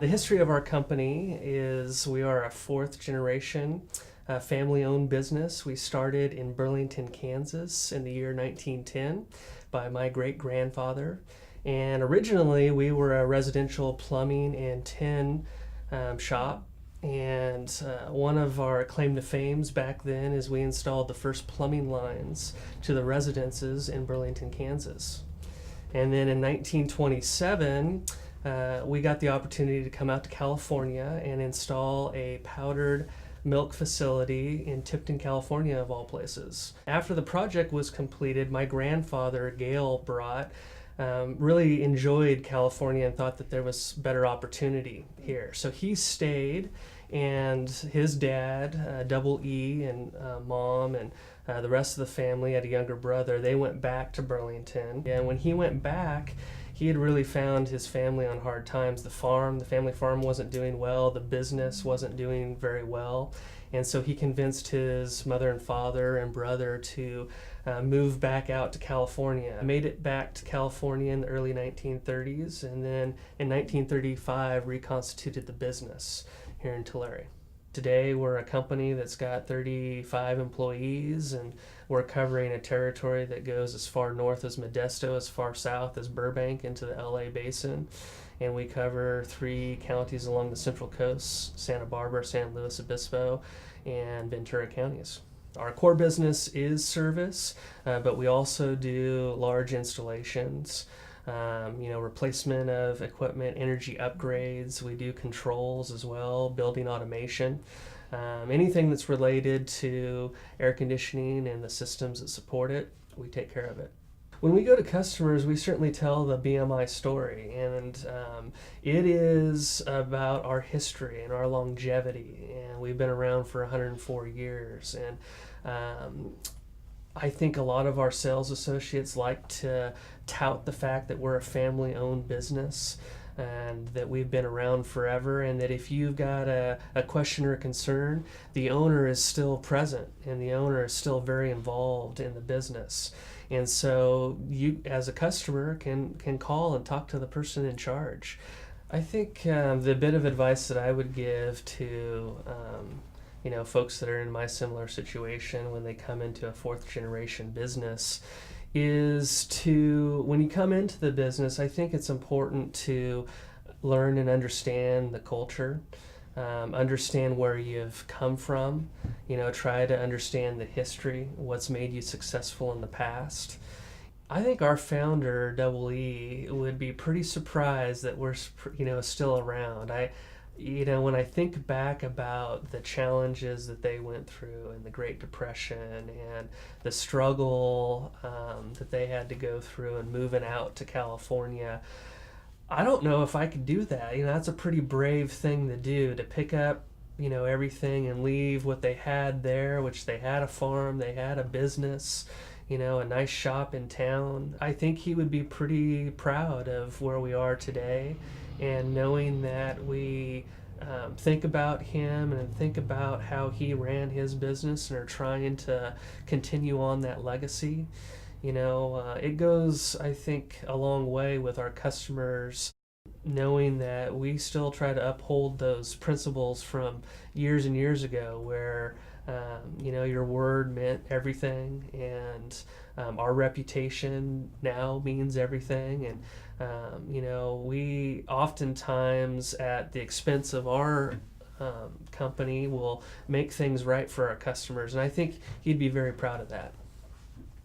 The history of our company is we are a fourth generation family-owned business. We started in Burlington, Kansas in the year 1910 by my great-grandfather. And originally we were a residential plumbing and tin shop. And one of our claim to fames back then is we installed the first plumbing lines to the residences in Burlington, Kansas. And then in 1927, we got the opportunity to come out to California and install a powdered milk facility in Tipton, California, of all places. After the project was completed, my grandfather, Gale Brought, really enjoyed California and thought that there was better opportunity here. So he stayed, and his dad, Double E, and mom, and the rest of the family had a younger brother. They went back to Burlington. And when he went back, he had really found his family on hard times. The family farm wasn't doing well. The business wasn't doing very well. And so he convinced his mother and father and brother to move back out to California. I made it back to California in the early 1930s, and then in 1935 reconstituted the business here in Tulare. Today we're a company that's got 35 employees, and we're covering a territory that goes as far north as Modesto, as far south as Burbank into the LA basin. And we cover 3 counties along the Central Coast: Santa Barbara, San Luis Obispo, and Ventura counties. Our core business is service, but we also do large installations, replacement of equipment, energy upgrades. We do controls as well, building automation. Anything that's related to air conditioning and the systems that support it, we take care of it. When we go to customers, we certainly tell the BMI story, and it is about our history and our longevity, and we've been around for 104 years. And I think a lot of our sales associates like to tout the fact that we're a family-owned business and that we've been around forever, and that if you've got a question or a concern, the owner is still present and the owner is still very involved in the business. And so you, as a customer, can call and talk to the person in charge. I think the bit of advice that I would give to folks that are in my similar situation when they come into a fourth generation business is to, when you come into the business, I think it's important to learn and understand the culture, understand where you've come from, try to understand the history, what's made you successful in the past. I think our founder, Double E, would be pretty surprised that we're, still around. When I think back about the challenges that they went through in the Great Depression and the struggle that they had to go through and moving out to California, I don't know if I could do that. That's a pretty brave thing to do, to pick up, everything and leave what they had there, which they had a farm, they had a business, a nice shop in town. I think he would be pretty proud of where we are today, and knowing that we think about him and think about how he ran his business and are trying to continue on that legacy. It goes, I think, a long way with our customers, knowing that we still try to uphold those principles from years and years ago, where your word meant everything, and our reputation now means everything. And we oftentimes, at the expense of our company, will make things right for our customers, and I think he'd be very proud of that.